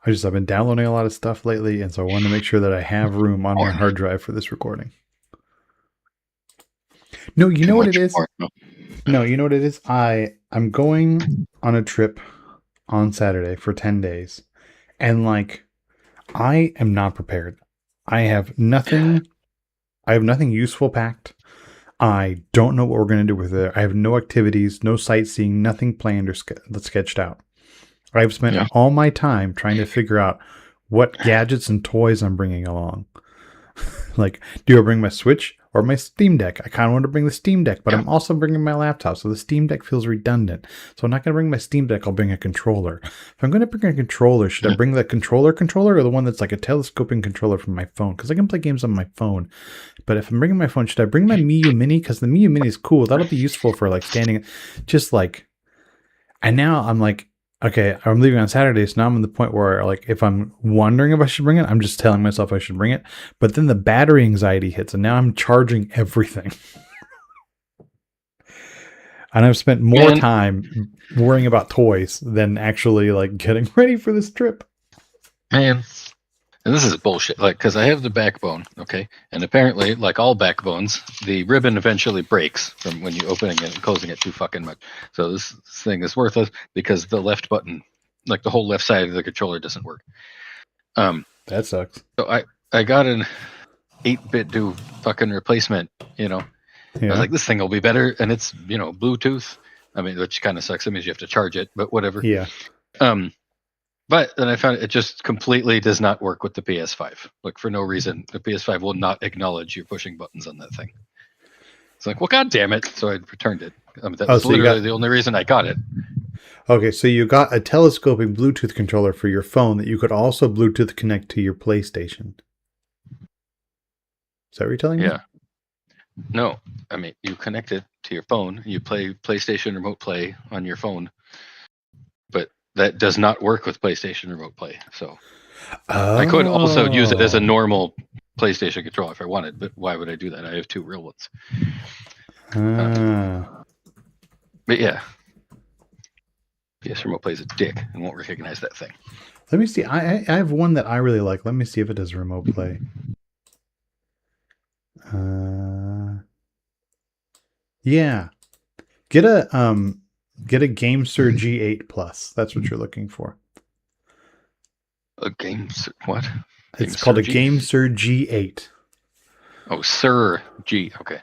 I've been downloading a lot of stuff lately, and so I wanted to make sure that I have room on my Porn. hard drive for this recording. No, you Too know what it much is? porn. No. No, you know what it is? I'm going on a trip on Saturday for 10 days. And like I am not prepared. I have Yeah. nothing I have nothing useful packed. I don't know what we're going to do with it. I have no activities, no sightseeing, nothing planned or sketched out. I've spent Yeah. all my time trying to figure out what gadgets and toys I'm bringing along. Like, do I bring my Switch or my Steam Deck? I kind of want to bring the Steam Deck, but Yeah. I'm also bringing my laptop, so the Steam Deck feels redundant. So I'm not going to bring my Steam Deck, I'll bring a controller. If I'm going to bring a controller, should I Yeah. bring the controller or the one that's like a telescoping controller from my phone? Because I can play games on my phone. But if I'm bringing my phone, should I bring my Miyoo Mini? Because the Miyoo Mini is cool. That'll be useful for like standing, just like. And now I'm like, okay, I'm leaving on Saturday, so now I'm in the point where, like, if I'm wondering if I should bring it, I'm just telling myself I should bring it. But then the battery anxiety hits, and now I'm charging everything. And I've spent more Man, time worrying about toys than actually like getting ready for this trip. man. And this is bullshit. Like, because I have the backbone, okay, and apparently, like all backbones, the ribbon eventually breaks from when you opening it and closing it too fucking much. So this thing is worthless because the left button, like the whole left side of the controller, doesn't work. That sucks. So I got an 8-bit do fucking replacement. I was Yeah. like, this thing will be better, and it's Bluetooth. I mean, which kind of sucks. That means you have to charge it, but whatever. Yeah. But then I found it just completely does not work with the PS5. Like, for no reason, the PS5 will not acknowledge you pushing buttons on that thing. It's like, well, god damn it! So I returned it. That was So you literally got the only reason I got it. okay. So you got a telescoping Bluetooth controller for your phone that you could also Bluetooth connect to your PlayStation. Is that what you're telling me? Yeah. No, I mean, you connect it to your phone. You play PlayStation Remote Play on your phone, but that does not work with PlayStation Remote Play. So I could also use it as a Oh. normal PlayStation controller if I wanted, but why would I do that? I have 2 real ones. Ah. But yeah, PS Remote Play is a dick and won't recognize that thing. Let me see. I have one that I really like. Let me see if it does remote play. Yeah. Get a GameSir G8 Plus. That's what you're looking for. A game, what? It's called a G? GameSir G8. Oh, Sir G. Okay.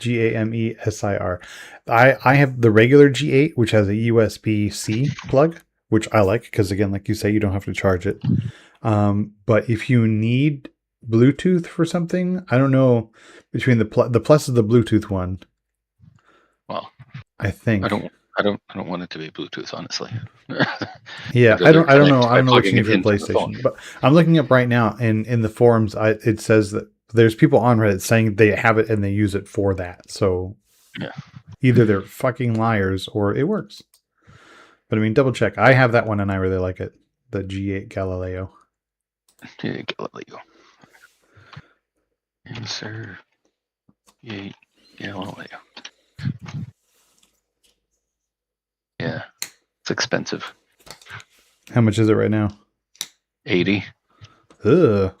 GAMESIR. I have the regular G8, which has a USB-C plug, which I like because, again, like you say, you don't have to charge it. But if you need Bluetooth for something, I don't know, between the Plus is the Bluetooth one. Well, I think. I don't want it to be Bluetooth, honestly. Yeah, I don't know. I By don't know what you plugging need it for the into the phone. PlayStation, but I'm looking up right now in the forums. It says that there's people on Reddit saying they have it and they use it for that. So Yeah. either they're fucking liars or it works. But I mean, double check. I have that one and I really like it. The G8 Galileo. Yeah, Galileo. Sir Galileo. Yeah, it's expensive. How much is it right now? 80. Ugh.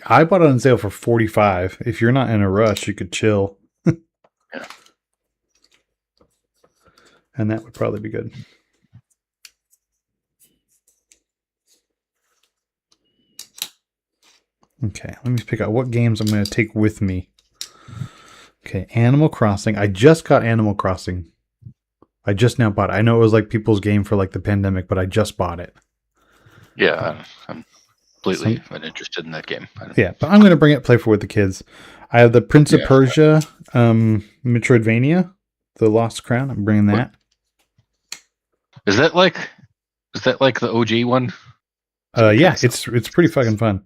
I bought it on sale for 45. If you're not in a rush, you could chill. Yeah. And that would probably be good. Okay, let me pick out what games I'm going to take with me. Okay, Animal Crossing. I just got Animal Crossing. I just now bought it. I know it was like people's game for like the pandemic, but I just bought it. Yeah, I'm completely uninterested in that game. Yeah, but I'm going to bring it, play for with the kids. I have the Prince of Persia, Metroidvania, the Lost Crown. I'm bringing that. Is that like the OG one? Yeah, it's pretty fucking fun.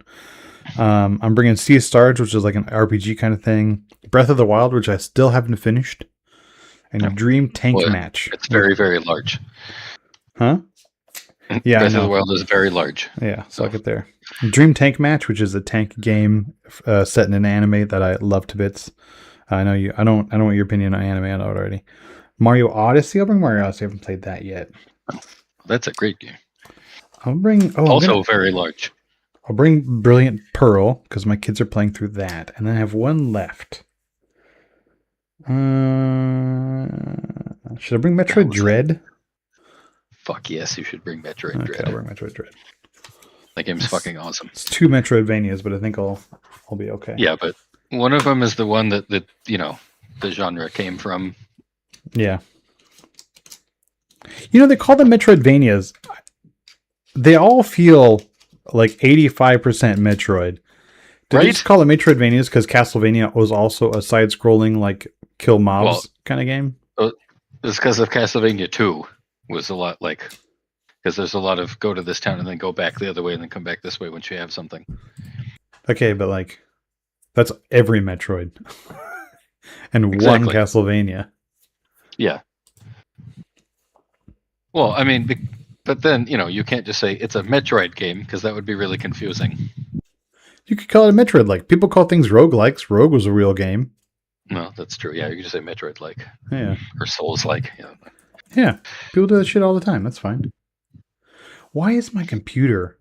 I'm bringing Sea of Stars, which is like an RPG kind of thing. Breath of the Wild, which I still haven't finished. And Dream Tank Match. It's very, very large. Huh? Yeah, Breath of the Wild is very large. Yeah, suck it there. Dream Tank Match, which is a tank game set in an anime that I love to bits. I know you. I don't want your opinion on anime. I know it already. Mario Odyssey. I'll bring Mario Odyssey. I haven't played that yet. That's a great game. I'll bring. Oh, Also very large. I'll bring Brilliant Pearl because my kids are playing through that, and then I have one left. Should I bring Metroid Dread? Fuck yes, you should bring Metroid Okay, Dread. I'll bring Metroid Dread. That game's fucking awesome. It's 2 Metroidvanias, but I think I'll be okay. Yeah, but one of them is the one that the genre came from. Yeah. They call them Metroidvanias. They all feel like 85% Metroid. Did they just call it Metroidvanias because Castlevania was also a side-scrolling, like, kill mobs kind of game? It's because of Castlevania 2 was a lot like... Because there's a lot of go to this town and then go back the other way and then come back this way once you have something. Okay, but, like, that's every Metroid. And one Castlevania. Yeah. Well, I mean, but then, you can't just say it's a Metroid game because that would be really confusing. You could call it a Metroid. Like, people call things roguelikes. Rogue was a real game. No, that's true. Yeah, you could just say Metroid-like. Yeah. Or Souls-like. Yeah. People do that shit all the time. That's fine. Why is my computer?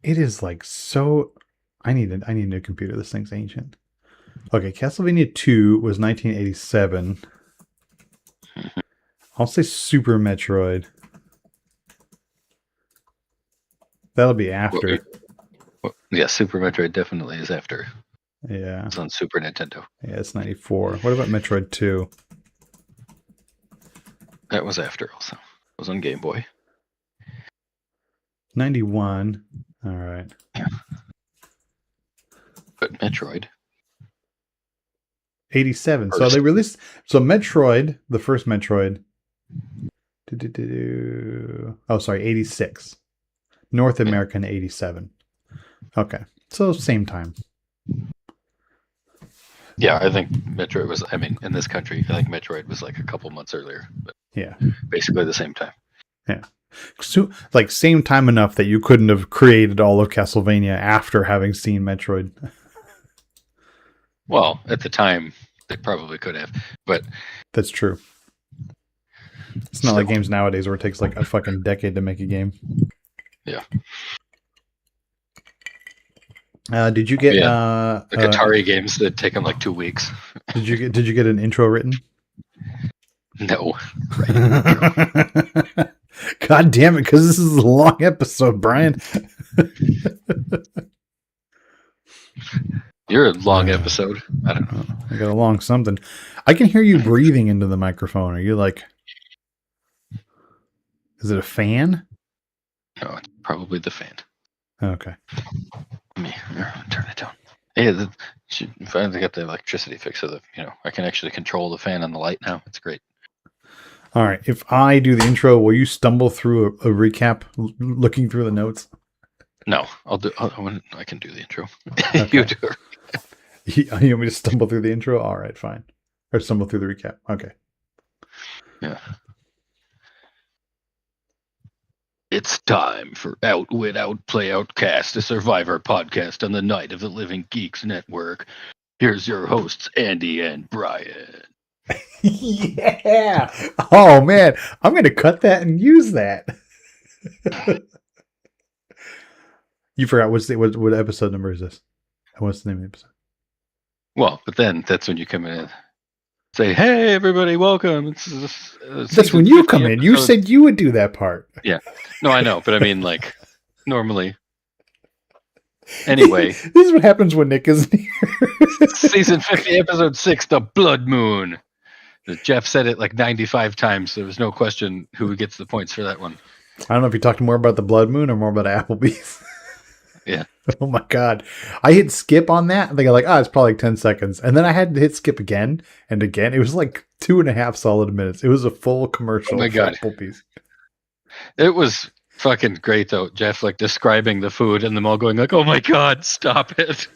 It is like so. I need a new computer. This thing's ancient. Okay, Castlevania 2 was 1987. I'll say Super Metroid. That'll be after. Yeah, Super Metroid definitely is after. Yeah. It's on Super Nintendo. Yeah, it's 94. What about Metroid 2? That was after also. It was on Game Boy. 91. All right. But Metroid. 87. First. So they released. So Metroid, the first Metroid. Oh, sorry, 86. North American 87. Okay. So same time. Yeah, I think Metroid was, in this country, I think Metroid was like a couple months earlier. But yeah. Basically the same time. Yeah. So, like, same time enough that you couldn't have created all of Castlevania after having seen Metroid. Well, at the time, they probably could have, but... That's true. It's not like games nowadays where it takes like a fucking decade to make a game. Yeah. Did you get the Atari games that take them like 2 weeks? Did you get an intro written? No. God damn it, because this is a long episode, Brian. You're a long episode. I don't know. I got a long something. I can hear you breathing into the microphone. Are you like... Is it a fan? No, it's probably the fan. Okay. Let me turn it down. Yeah, finally got the electricity fixed so that, I can actually control the fan and the light now. It's great. All right. If I do the intro, will you stumble through a recap, looking through the notes? No, I can do the intro. Okay. You do it. You want me to stumble through the intro? All right, fine. Or stumble through the recap. Okay. Yeah. It's time for Outwit, Outplay, Outcast, a Survivor podcast on the Night of the Living Geeks Network. Here's your hosts, Andy and Brian. Yeah. Oh, man. I'm going to cut that and use that. You forgot what episode number is this? What's the name of the episode? Well, but then that's when you come in and say, hey, everybody, welcome. That's when you come in. You said you would do that part. Yeah. No, I know. But normally. Anyway. This is what happens when Nick isn't here. Season 50, episode 6, The Blood Moon. Jeff said it like 95 times. There was no question who gets the points for that one. I don't know if you're talking more about the Blood Moon or more about Applebee's. Yeah. Oh my God. I hit skip on that. I think I'm like, it's probably like 10 seconds. And then I had to hit skip again and again. It was like 2.5 solid minutes. It was a full commercial. Oh my God. Applebee's. It was fucking great though. Jeff describing the food and them all going like, oh my God, stop it.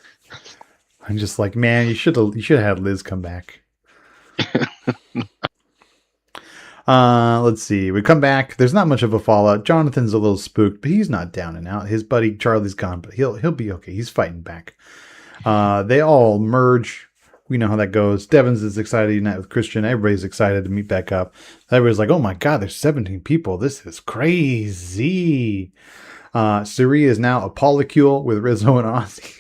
I'm just like, man, you should have had Liz come back. Let's see. We come back. There's not much of a fallout. Jonathan's a little spooked, but he's not down and out. His buddy Charlie's gone, but he'll be okay. He's fighting back. They all merge We know how that goes. Devins is excited to unite with Christian. Everybody's excited to meet back up. Everybody's like, oh my God, there's 17 people. This is crazy. Suri is now a polycule with Rizzo and Ozzy.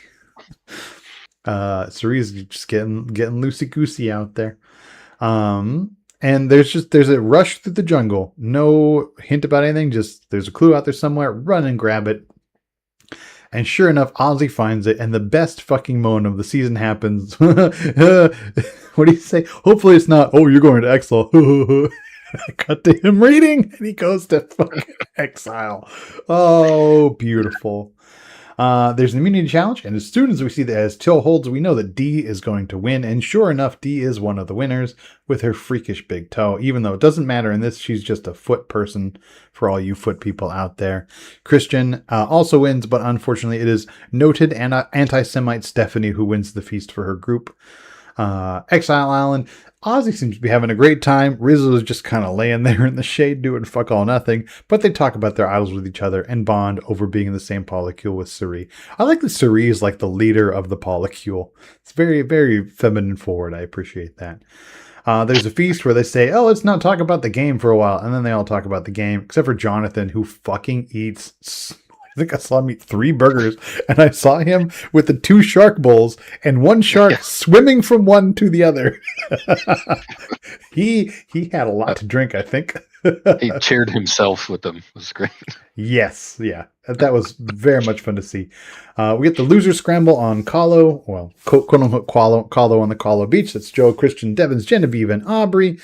Suri is just getting loosey goosey out there. And there's a rush through the jungle. No hint about anything. Just there's a clue out there somewhere. Run and grab it. And sure enough, Ozzy finds it, and the best fucking moment of the season happens. What do you say? Hopefully it's not, oh, you're going to exile. I cut to him reading, and he goes to fucking exile. Oh, beautiful. There's an immunity challenge, and as soon as we see that as Till holds, we know that D is going to win, and sure enough, D is one of the winners with her freakish big toe, even though it doesn't matter in this, she's just a foot person for all you foot people out there. Christian also wins, but unfortunately it is noted anti-Semite Stephanie who wins the feast for her group. Exile Island, Ozzy seems to be having a great time. Rizzo is just kind of laying there in the shade doing fuck all nothing, but they talk about their idols with each other and bond over being in the same polycule with Suri. I like that Suri is like the leader of the polycule. It's very, very feminine forward. I appreciate that. There's a feast where they say, oh, let's not talk about the game for a while. And then they all talk about the game, except for Jonathan, who fucking eats, I think I saw him eat 3 burgers, and I saw him with the 2 shark bowls and one shark swimming from one to the other. He had a lot to drink, I think. He cheered himself with them. It was great. Yes, yeah. That was very much fun to see. We get the loser scramble on Kahlo, well, quote-unquote Kahlo on the Kahlo Beach. That's Joe, Christian, Devins, Genevieve, and Aubrey.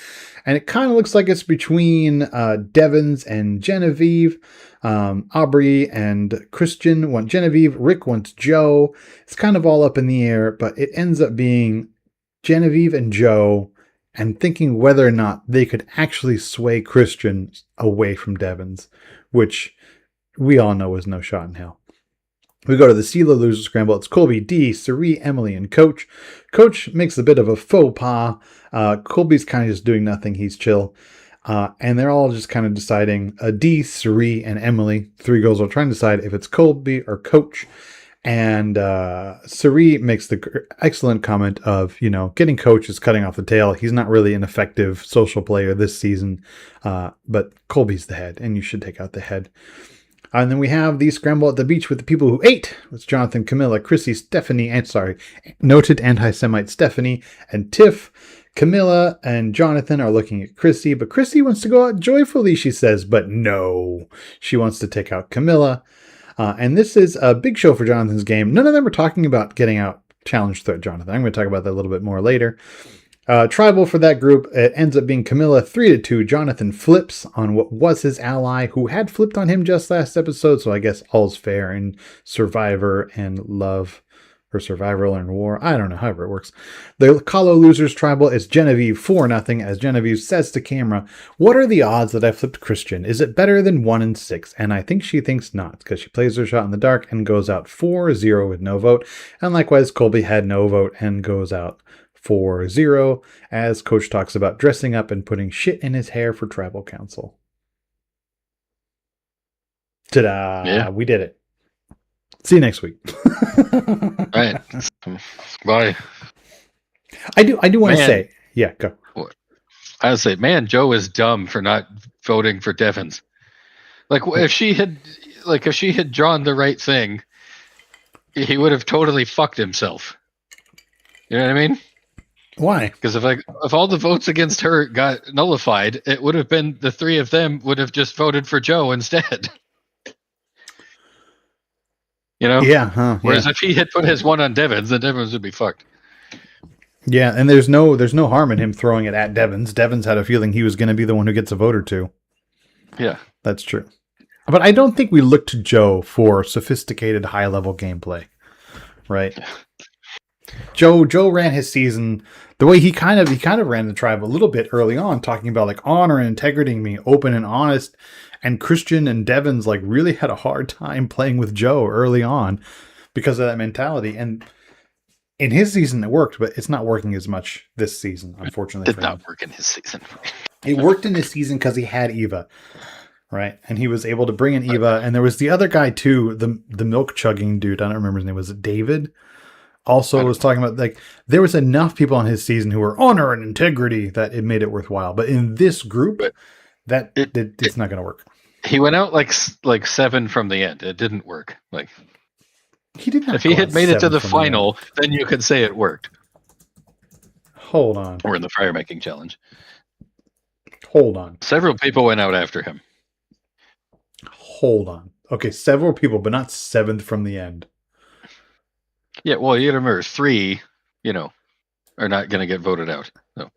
And it kind of looks like it's between Devins and Genevieve. Aubrey and Christian want Genevieve. Rick wants Joe. It's kind of all up in the air, but it ends up being Genevieve and Joe, and thinking whether or not they could actually sway Christian away from Devins, which we all know is no shot in hell. We go to the CeeLo loser scramble. It's Colby, D, Suri, Emily, and Coach. Coach makes a bit of a faux pas. Colby's kind of just doing nothing. He's chill. And they're all just kind of deciding, D, Suri, and Emily, 3 girls are trying to decide if it's Colby or Coach. And Suri makes the excellent comment of, getting Coach is cutting off the tail. He's not really an effective social player this season, but Colby's the head, and you should take out the head. And then we have the scramble at the beach with the people who ate. It's Jonathan, Camilla, Chrissy, Stephanie, noted anti-Semite Stephanie, and Tiff. Camilla and Jonathan are looking at Chrissy, but Chrissy wants to go out joyfully, she says, but no, she wants to take out Camilla. And this is a big show for Jonathan's game. None of them are talking about getting out challenge threat Jonathan. I'm going to talk about that a little bit more later. Tribal for that group, it ends up being Camilla 3-2. Jonathan flips on what was his ally, who had flipped on him just last episode, so I guess all's fair in Survivor and Love, or Survival and War. I don't know, however it works. The Kahlo Losers Tribal is Genevieve 4-0, as Genevieve says to camera, what are the odds that I flipped Christian? Is it better than 1 in 6? And I think she thinks not, because she plays her shot in the dark and goes out 4-0 with no vote. And likewise, Colby had no vote and goes out 4-0, as Coach talks about dressing up and putting shit in his hair for tribal council. Ta-da! Yeah. We did it. See you next week. Right. Bye. I do want to say, yeah, go. I would say, man, Joe is dumb for not voting for Devins. Like, if she had drawn the right thing, he would have totally fucked himself. You know what I mean? Why? Because if all the votes against her got nullified, it would have been the 3 of them would have just voted for Joe instead. Yeah. Whereas if he had put his 1 on Devins, then Devins would be fucked. Yeah, and there's no harm in him throwing it at Devins. Devins had a feeling he was going to be the one who gets a vote or 2. Yeah, that's true. But I don't think we look to Joe for sophisticated, high-level gameplay, right? Joe ran his season the way he kind of ran the tribe a little bit early on, talking about like honor and integrity, being open and honest. And Christian and Devins like really had a hard time playing with Joe early on because of that mentality. And in his season it worked, but it's not working as much this season, unfortunately. It did not work in his season. It worked in his season because he had Eva, right? And he was able to bring in Eva. And there was the other guy too, the milk chugging dude. I don't remember his name. Was it David? Also I was don't know. talking about like there was enough people on his season who were honor and integrity that it made it worthwhile. But in this group, But that it, it it's not going to work. he went out like 7 from the end. It didn't work. Like He did if not he go out had made it to seventh the from the end. final, then you could say it worked. Hold on. Or in the fire making challenge. Hold on. Several people went out after him. Hold on. Okay, several people, but not seventh from the end. Yeah, well, you gotta remember 3, are not gonna get voted out. So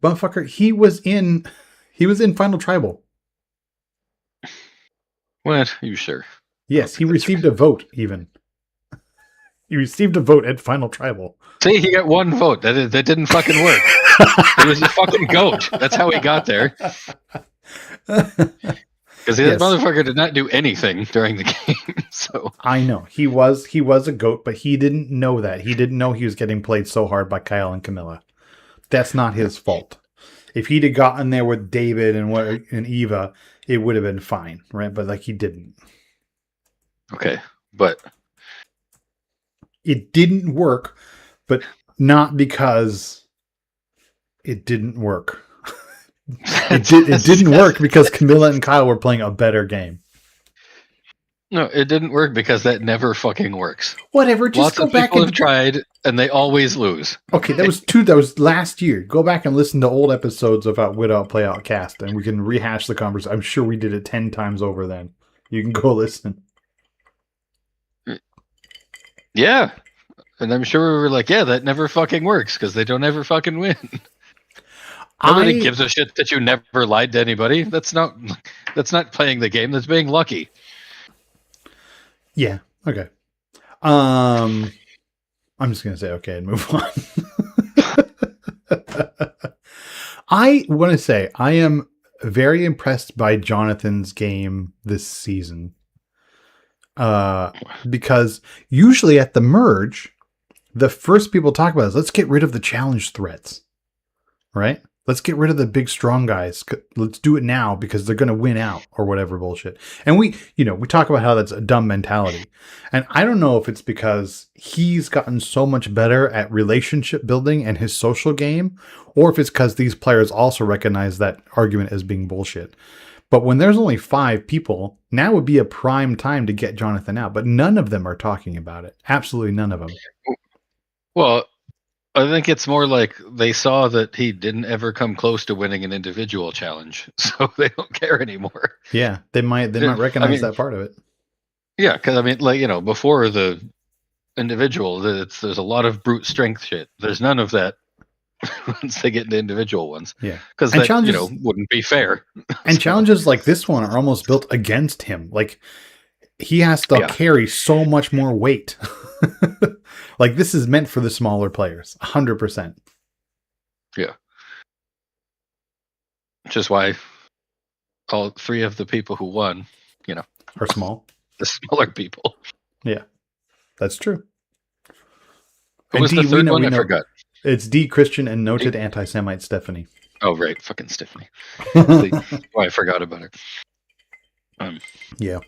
Motherfucker, he was in Final Tribal. what? Are you sure? Yes, he received a vote even. He received a vote at Final Tribal. See, he got 1 vote. That didn't fucking work. He was a fucking goat. That's how he got there. Because that motherfucker did not do anything during the game. So I know he was a goat, but he didn't know that. He didn't know he was getting played so hard by Kyle and Camilla. That's not his fault. If he'd have gotten there with David and Eva, it would have been fine, right? But like he didn't. okay, but it didn't work, but not because it didn't work. It didn't work because Camilla and Kyle were playing a better game. No, it didn't work because that never fucking works. Whatever, just Lots go of back people and have tried, and they always lose. Okay, that was last year. Go back and listen to old episodes of our Widow Play Out cast, and we can rehash the conversation. I'm sure we did it 10 times over then. You can go listen. Yeah. And I'm sure we were like, yeah, that never fucking works because they don't ever fucking win. Nobody gives a shit that you never lied to anybody. That's not playing the game. That's being lucky. Yeah. Okay. I'm just gonna say okay and move on. I want to say I am very impressed by Jonathan's game this season. Because usually at the merge, the first people talk about is let's get rid of the challenge threats, right? Let's get rid of the big strong guys. Let's do it now because they're going to win out or whatever bullshit. And we talk about how that's a dumb mentality. And I don't know if it's because he's gotten so much better at relationship building and his social game, or if it's because these players also recognize that argument as being bullshit. But when there's only 5 people, now would be a prime time to get Jonathan out. But none of them are talking about it. Absolutely none of them. Well, I think it's more like they saw that he didn't ever come close to winning an individual challenge, so they don't care anymore. Yeah, they might recognize that part of it. Yeah, because before the individual, there's a lot of brute strength shit. There's none of that once they get into individual ones. Yeah, because that wouldn't be fair. And challenges like this one are almost built against him. Like he has to carry so much more weight. Like this is meant for the smaller players, 100%. Yeah. Which is why all 3 of the people who won, are small. The smaller people. Yeah, that's true. Who was the third one? I forgot. It's D. Christian and noted anti-Semite Stephanie. Oh, right. Fucking Stephanie. Why I forgot about her. Yeah.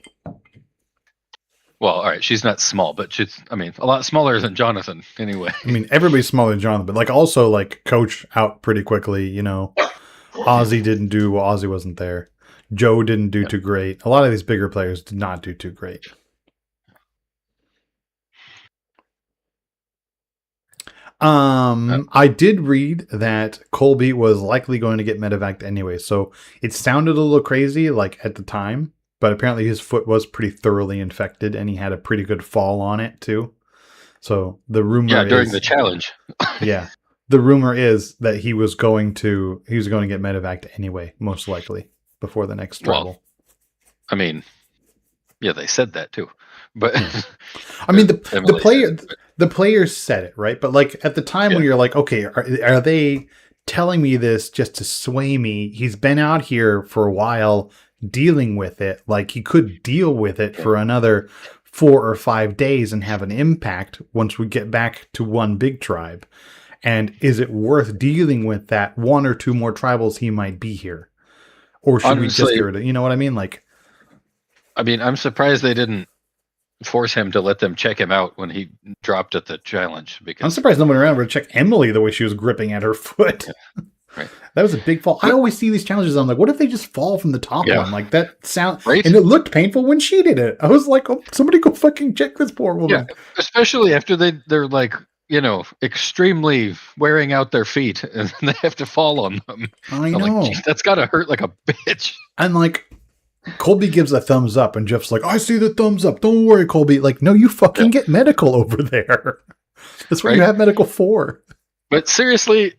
Well, all right. She's not small, but she's, a lot smaller than Jonathan anyway. Everybody's smaller than Jonathan, but like also like Coach out pretty quickly, Ozzy didn't do, well, Ozzy wasn't there. Joe didn't do too great. A lot of these bigger players did not do too great. I did read that Colby was likely going to get medevaced anyway, so it sounded a little crazy like at the time, but apparently his foot was pretty thoroughly infected and he had a pretty good fall on it too. So the rumor during the challenge. Yeah. The rumor is that he was going to get medevaced anyway, most likely, before the next tribal. Well, yeah, they said that too. But the players said it, right? But like at the time when you're like, okay, are they telling me this just to sway me? He's been out here for a while dealing with it. Like he could deal with it for another 4 or 5 days and have an impact once we get back to one big tribe. And is it worth dealing with that 1 or 2 more tribals he might be here? Or should we just get rid of, you know what I mean? Like, I'm surprised they didn't force him to let them check him out when he dropped at the challenge. I'm Because surprised no one around would check Emily the way she was gripping at her foot. yeah, right, That was a big fall. I always see these challenges. I'm like, what if they just fall from the top yeah, one? Like that sound, right, and it looked painful when she did it. I was like, oh, somebody go fucking check this poor yeah. woman. Especially after they're like, extremely wearing out their feet, and they have to fall on them. I I'm like, know. geez, that's gotta hurt like a bitch. And like, Colby gives a thumbs up, and Jeff's like, I see the thumbs up. Don't worry, Colby. Like, no, you fucking get medical over there. That's what Right? you have medical for. But seriously,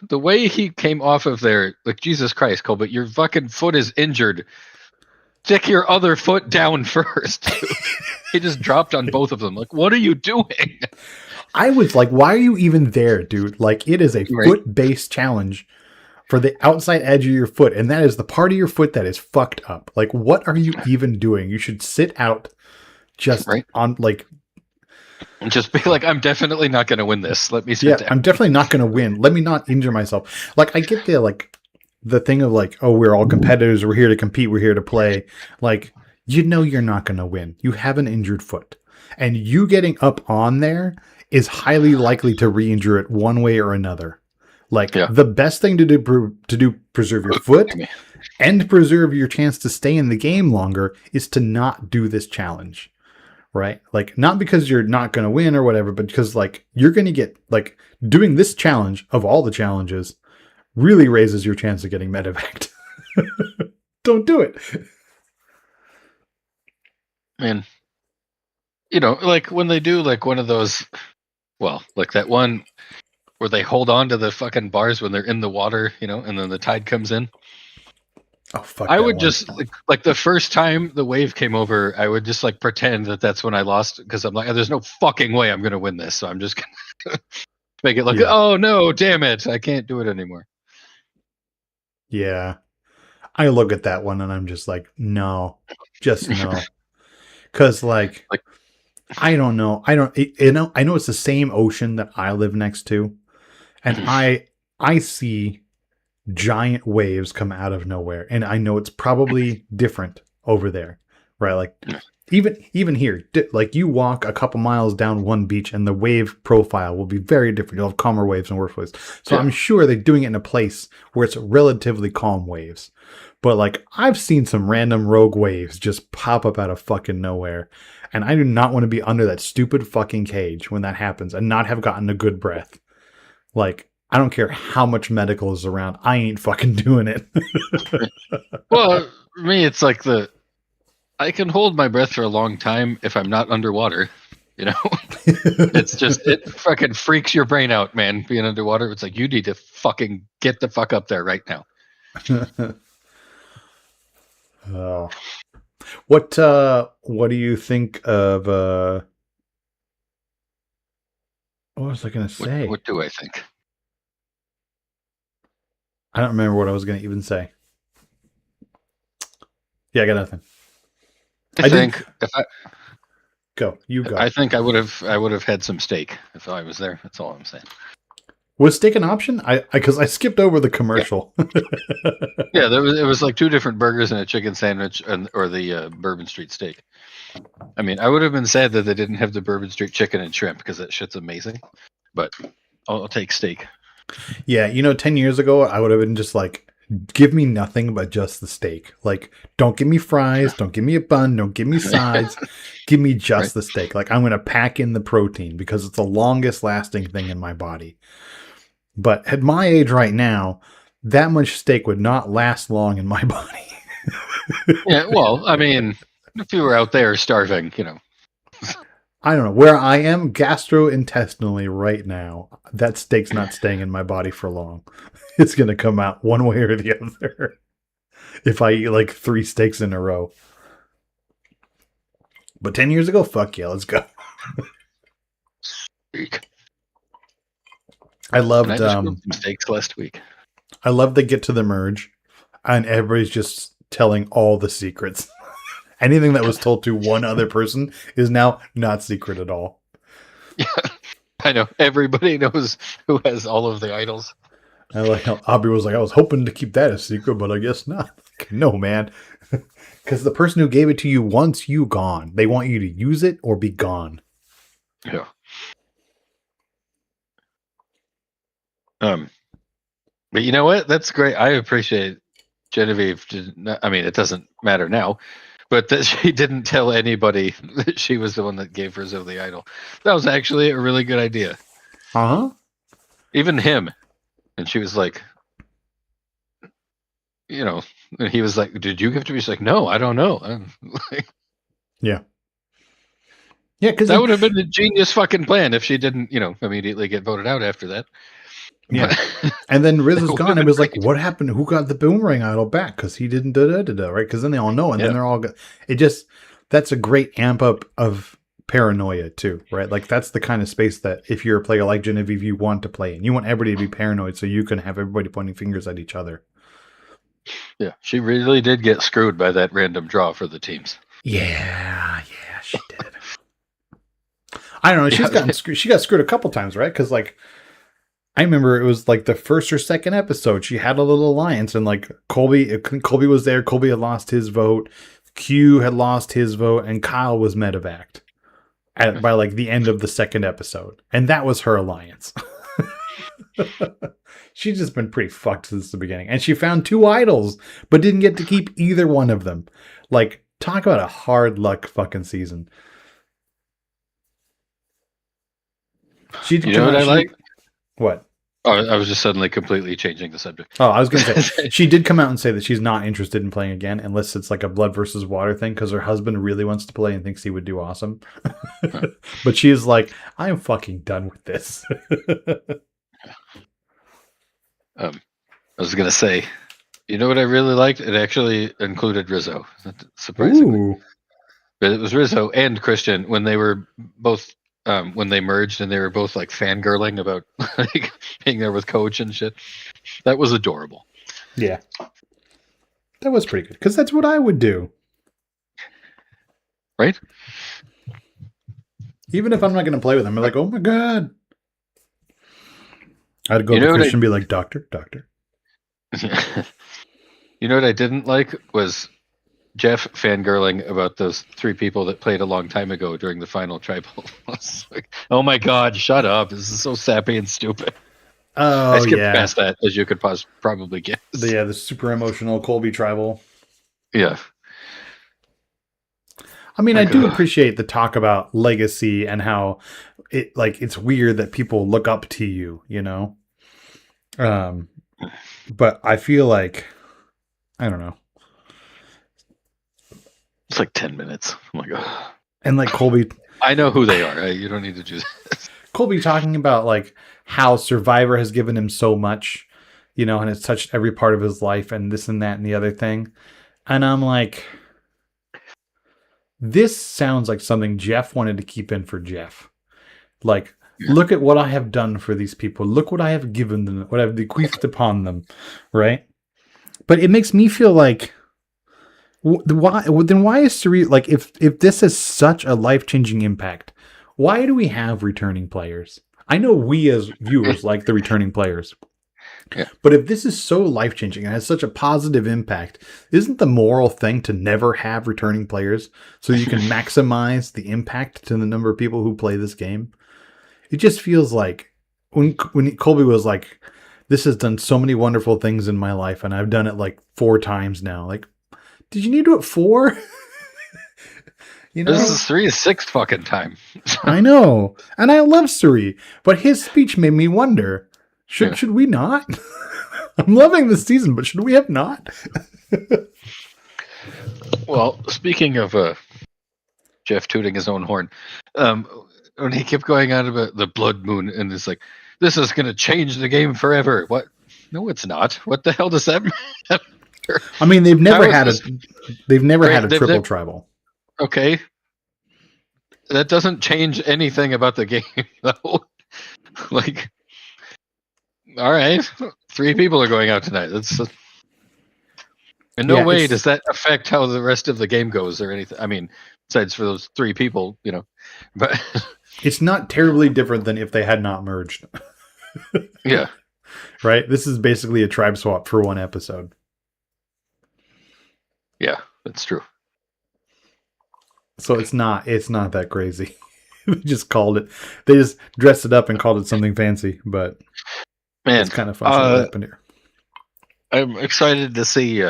the way he came off of there, like, Jesus Christ, Colby, your fucking foot is injured. Stick your other foot down first. Dude. He just dropped on both of them. Like, what are you doing? I was like, why are you even there, dude? Like, it is a Right. foot-based challenge for the outside edge of your foot, and that is the part of your foot that is fucked up. Like, what are you even doing? You should sit out just Right. on, like, And just be like, I'm definitely not going to win this. Let me sit down. I'm definitely not going to win. Let me not injure myself. Like, I get the thing of like, oh, we're all competitors. We're here to compete. We're here to play. Like, you're not going to win. You have an injured foot, and you getting up on there is highly likely to re-injure it one way or another. Like, the best thing to do preserve your foot and preserve your chance to stay in the game longer is to not do this challenge. Right? Like, not because you're not going to win or whatever, but because like you're going to get like doing this challenge of all the challenges really raises your chance of getting medevaced. Don't do it. Man, like when they do like one of those, well, like that one where they hold on to the fucking bars when they're in the water, and then the tide comes in. Oh, fuck. I would just like the first time the wave came over, I would just like pretend that that's when I lost, because I'm like, there's no fucking way I'm gonna win this, so I'm just gonna make it look. Oh no, damn it, I can't do it anymore. Yeah, I look at that one and I'm just like, no, just no, because like I don't know, I know it's the same ocean that I live next to, and I see giant waves come out of nowhere, and I know it's probably different over there, right? Like even here, like you walk a couple miles down one beach and the wave profile will be very different. You'll have calmer waves and worse waves. So I'm sure they're doing it in a place where it's relatively calm waves. But like, I've seen some random rogue waves just pop up out of fucking nowhere, and I do not want to be under that stupid fucking cage when that happens and not have gotten a good breath. Like, I don't care how much medical is around. I ain't fucking doing it. Well, for me, it's like I can hold my breath for a long time if I'm not underwater. It's just, it fucking freaks your brain out, man. Being underwater, it's like, you need to fucking get the fuck up there right now. Oh, what do you think of? What was I gonna say? What do I think? I don't remember what I was going to even say. Yeah, I got nothing. I think if I go, you go. I think I would have had some steak if I was there. That's all I'm saying. Was steak an option? Because I skipped over the commercial. Yeah, it was like 2 different burgers and a chicken sandwich, or the Bourbon Street steak. I mean, I would have been sad that they didn't have the Bourbon Street chicken and shrimp, because that shit's amazing. But I'll take steak. Yeah, 10 years ago, I would have been just like, give me nothing but just the steak. Like, don't give me fries, don't give me a bun, don't give me sides, give me just the steak. Like, I'm going to pack in the protein because it's the longest lasting thing in my body. But at my age right now, that much steak would not last long in my body. Yeah, well, I mean, if you were out there starving, I don't know. Where I am gastrointestinally right now, that steak's not staying in my body for long. It's going to come out one way or the other if I eat like 3 steaks in a row. But 10 years ago, fuck yeah, let's go. I loved some steaks last week. I love they get to the merge and everybody's just telling all the secrets. Anything that was told to one other person is now not secret at all. Yeah, I know. Everybody knows who has all of the idols. I like how Aubrey was like, I was hoping to keep that a secret, but I guess not. No, man. Because the person who gave it to you wants you gone. They want you to use it or be gone. Yeah. But you know what? That's great. I appreciate Genevieve. I mean, it doesn't matter now, but that she didn't tell anybody that she was the one that gave Rizzo the idol. That was actually a really good idea. Uh-huh. Even him. And she was like, you know, and he was like, "Did you give to me?" She's like, "No, I don't know." Yeah. Yeah, because That would have been a genius fucking plan if she didn't, immediately get voted out after that. yeah. But And then Riz that was would gone. have It been was like, great. what happened? Who got the boomerang idol back? Because he didn't da-da-da-da, right? Because then they all know, and then Yeah. they're all it just, that's a great amp up of paranoia too, right? Like that's the kind of space that if you're a player like Genevieve, you want to play in. You want everybody to be paranoid so you can have everybody pointing fingers at each other. Yeah, she really did get screwed by that random draw for the teams. Yeah, she did. I don't know. Yeah. She got screwed a couple times, right? Because like I remember it was like the first or second episode. She had a little alliance, and like Colby was there. Colby had lost his vote. Q had lost his vote, and Kyle was medevaced by like the end of the second episode, and that was her alliance. She's just been pretty fucked since the beginning, and she found 2 idols, but didn't get to keep either one of them. Like, talk about a hard luck fucking season. She did You know come what out. I like? What? Oh, I was just suddenly completely changing the subject. Oh, I was going to say, she did come out and say that she's not interested in playing again unless it's like a blood versus water thing because her husband really wants to play and thinks he would do awesome. But she is like, I'm fucking done with this. I was going to say, you know what I really liked? It actually included Rizzo, surprisingly. Ooh. But it was Rizzo and Christian when they were both, when they merged and they were both like fangirling about like being there with Coach and shit. That was adorable. Yeah. That was pretty good because that's what I would do. Right? Even if I'm not going to play with them, I'm like, oh my God. I'd go You to know what Christian and be like, doctor. You know what I didn't like was Jeff fangirling about those 3 people that played a long time ago during the final tribal. I was like, oh my God, shut up. This is so sappy and stupid. I Oh, skipped yeah. past that, as you could probably guess. The super emotional Colby tribal. Yeah. I mean, Like, I do appreciate the talk about legacy and how it's weird that people look up to you, you know? But I feel like, I don't know. it's like 10 minutes. I'm like, ugh. And like Colby, I know who they are. You don't need to do that. Colby talking about like how Survivor has given him so much, you know, and it's touched every part of his life and this and that and the other thing. And I'm like, this sounds like something Jeff wanted to keep in for Jeff. Like, Yeah. look at what I have done for these people. Look what I have given them, what I've bequeathed upon them, right? But it makes me feel like, why is Suri, like, if this has such a life-changing impact, why do we have returning players? I know we as viewers like the returning players. Yeah. But if this is so life-changing and has such a positive impact, isn't the moral thing to never have returning players so you can maximize the impact to the number of people who play this game? It just feels like when Colby was like, this has done so many wonderful things in my life and I've done it like 4 times now. Like, did you need to do it 4? You know? This is 3 6th fucking time. I know. And I love Suri, but his speech made me wonder, should we not? I'm loving this season, but should we have not? Well, speaking of Jeff tooting his own horn, when he kept going on about the blood moon and it's like, this is going to change the game forever. What? No, it's not. What the hell does that mean? I mean, they've never had a triple tribal. Okay. That doesn't change anything about the game, though. Like, all right, 3 people are going out tonight. That's in no way does that affect how the rest of the game goes or anything. I mean, besides for those 3 people, you know, but it's not terribly different than if they had not merged. Yeah. Right? This is basically a tribe swap for 1 episode. Yeah, that's true. So it's not that crazy. They just called it. They just dressed it up and called it something fancy, but it's Man, kind of funny what happened here. I'm excited to see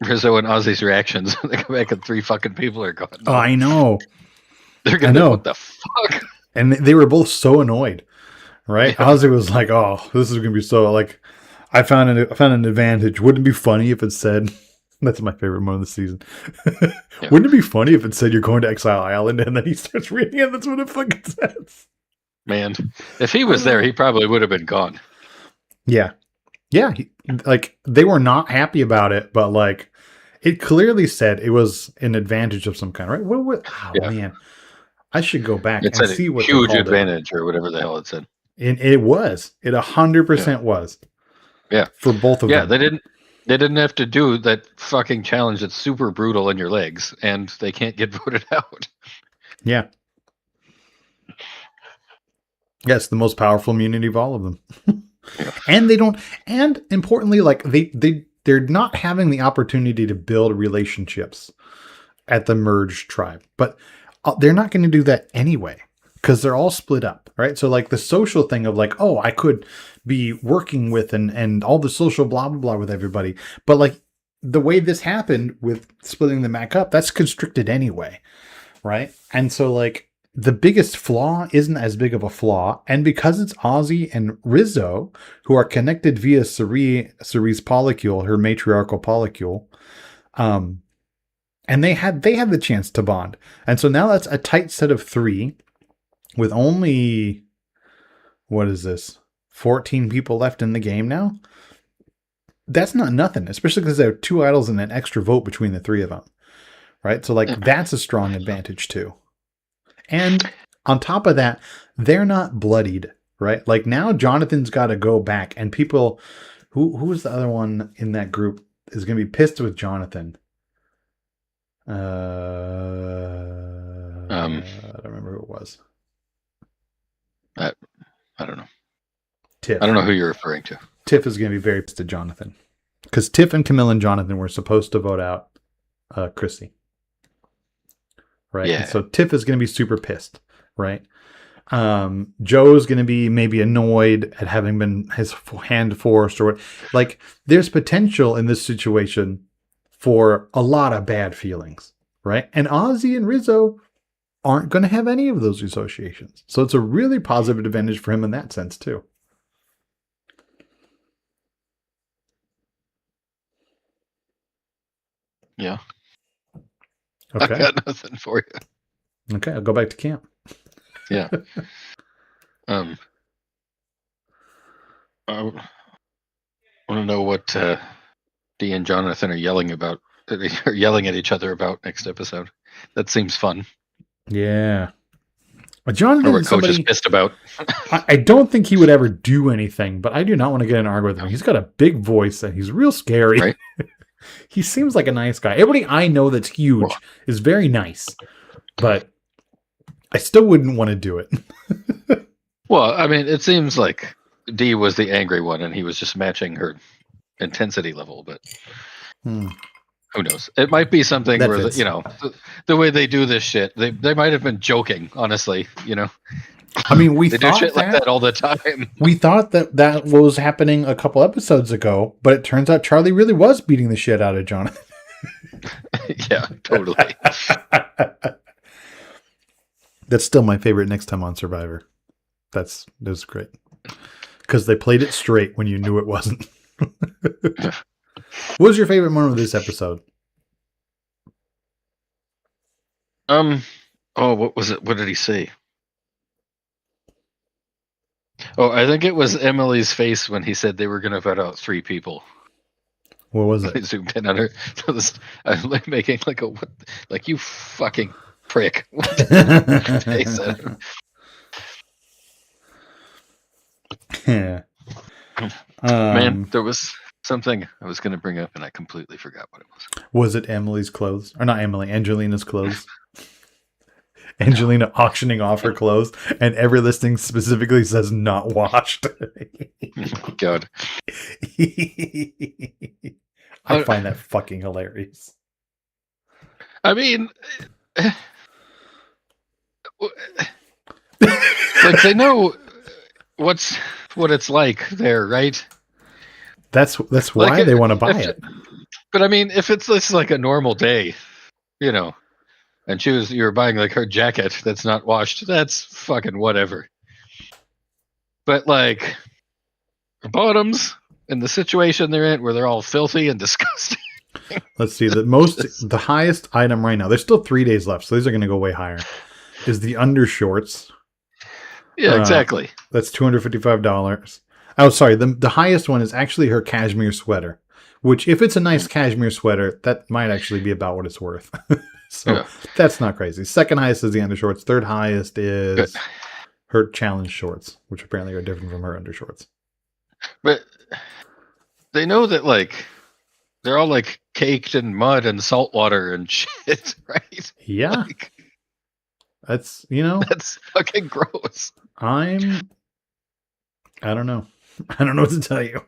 Rizzo and Ozzy's reactions when they come back and 3 fucking people are gone. Oh, I know. They're gonna be like, what the fuck? And they were both so annoyed, right? Yeah. Ozzy was like, "Oh, this is gonna be so like." I found an advantage. Wouldn't it be funny if it said? That's my favorite moment of the season. Yeah. Wouldn't it be funny if it said you're going to Exile Island and then he starts reading it? That's what it fucking says. Man, if he was there, he probably would have been gone. Yeah. Yeah. Like, they were not happy about it, but like, it clearly said it was an advantage of some kind, right? Man. I should go back It and said see a what they huge called advantage or whatever the hell it said. it. And it was. It 100% was. Yeah. For both of them. Yeah, they didn't have to do that fucking challenge that's super brutal in your legs, and they can't get voted out. Yeah. Yes, the most powerful immunity of all of them. Yeah. And they don't, and importantly, like they're not having the opportunity to build relationships at the merged tribe, but they're not going to do that anyway because they're all split up, right? So like the social thing of like, oh, I could be working with and all the social blah blah blah with everybody, but like the way this happened with splitting them back up, that's constricted anyway, right? And so like the biggest flaw isn't as big of a flaw, and because it's Ozzy and Rizzo who are connected via Cerie's polycule, her matriarchal polycule, and they had the chance to bond, and so now that's a tight set of 3 with only, what is this, 14 people left in the game now. That's not nothing, especially because there are 2 idols and an extra vote between the 3 of them, right? So like that's a strong advantage too. And on top of that, they're not bloodied, right? Like now Jonathan's got to go back, and people who was the other one in that group is going to be pissed with Jonathan. I don't remember who it was. I don't know. Tiff. I don't know who you're referring to. Tiff is going to be very pissed at Jonathan because Tiff and Camille and Jonathan were supposed to vote out Chrissy. Right. Yeah. And so Tiff is going to be super pissed. Right. Joe's going to be maybe annoyed at having been his hand forced, or like there's potential in this situation for a lot of bad feelings. Right. And Ozzy and Rizzo aren't going to have any of those associations. So it's a really positive advantage for him in that sense too. Yeah. Okay. I got nothing for you. Okay, I'll go back to camp. Yeah. I want to know what Dee and Jonathan are yelling about. Are yelling at each other about next episode. That seems fun. Yeah. Jonathan, or what Coach is pissed about. I don't think he would ever do anything, but I do not want to get in an argument with him. He's got a big voice and he's real scary. Right? He seems like a nice guy. Everybody I know that's huge is very nice, but I still wouldn't want to do it. Well, I mean, it seems like Dee was the angry one and he was just matching her intensity level, but who knows? It might be something that where, the way they do this shit, they might have been joking, honestly, I mean, we they thought do shit like that all the time. We thought that was happening a couple episodes ago, but it turns out Charlie really was beating the shit out of Jonathan. Yeah, totally. That's still my favorite next time on Survivor. That's great. Because they played it straight when you knew it wasn't. What was your favorite moment of this episode? What was it? What did he say? Oh, I think it was Emily's face when he said they were going to vote out 3 people. What was it? I zoomed in on her. I'm like making like like you fucking prick. What they said. Yeah. Man, there was something I was going to bring up and I completely forgot what it was. Was it Emily's clothes? Or not Emily, Angelina's clothes? Angelina auctioning off her clothes, and every listing specifically says not washed. God. I find that fucking hilarious. I mean, like they know what it's like there, right? That's Like, why they want to buy if, it. but I mean, if it's just like a normal day, you know, and you're buying like her jacket that's not washed, that's fucking whatever. But like bottoms in the situation they're in, where they're all filthy and disgusting. Let's see. The highest item right now. There's still 3 days left, so these are going to go way higher. Is the undershorts? Yeah, exactly. That's $255. Oh, sorry. The highest one is actually her cashmere sweater, which, if it's a nice cashmere sweater, that might actually be about what it's worth. So Yeah. that's not crazy. Second highest is the undershorts. Third highest is her challenge shorts, which apparently are different from her undershorts. But they know that like they're all like caked in mud and salt water and shit, right? Yeah. Like, That's, that's fucking gross. I don't know. I don't know what to tell you.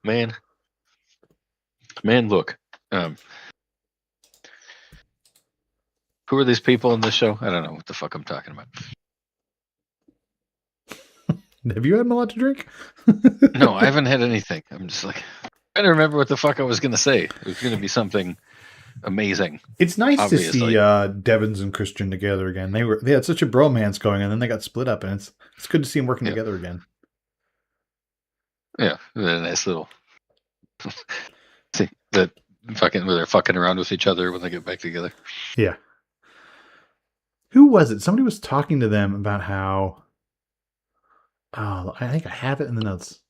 Man, look. Who are these people in this show? I don't know what the fuck I'm talking about. Have you had a lot to drink? No, I haven't had anything. I'm just like trying to remember what the fuck I was gonna say. It was gonna be something amazing. It's nice Obviously. to see Devins and Christian together again. They had such a bromance going, and then they got split up, and it's good to see them working together again. Yeah, a nice little. See that fucking where they're fucking around with each other when they get back together. Yeah. Who was it? Somebody was talking to them about how. Oh, I think I have it in the notes.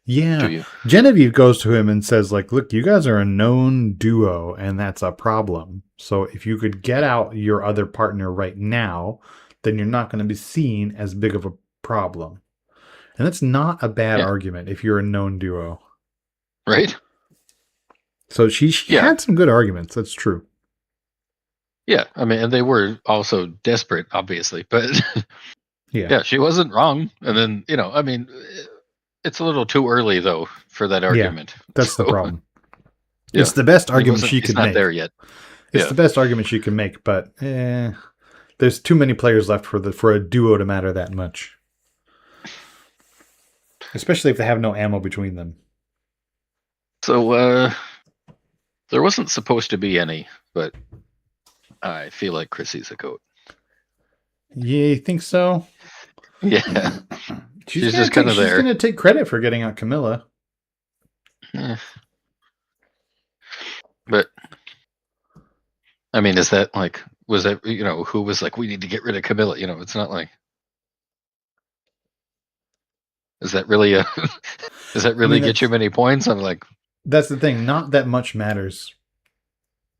Yeah. Genevieve goes to him and says, like, look, you guys are a known duo, and that's a problem. So if you could get out your other partner right now, then you're not going to be seen as big of a problem. And that's not a bad argument if you're a known duo. Right? So she had some good arguments. That's true. Yeah. I mean, and they were also desperate, obviously, but yeah, she wasn't wrong. And then, I mean, it's a little too early, though, for that argument. That's the problem. Yeah. It's the best argument she could make. He's not there yet. It's the best argument she can make, but there's too many players left for a duo to matter that much. Especially if they have no ammo between them. So, there wasn't supposed to be any, but I feel like Chrissy's a goat. Yeah, you think so? Yeah. She's just kind of there. She's going to take credit for getting out Camilla. Yeah. But, I mean, is that like, was that, who was like, we need to get rid of Camilla? It's not like, is that really get you many points? I'm like, that's the thing. Not that much matters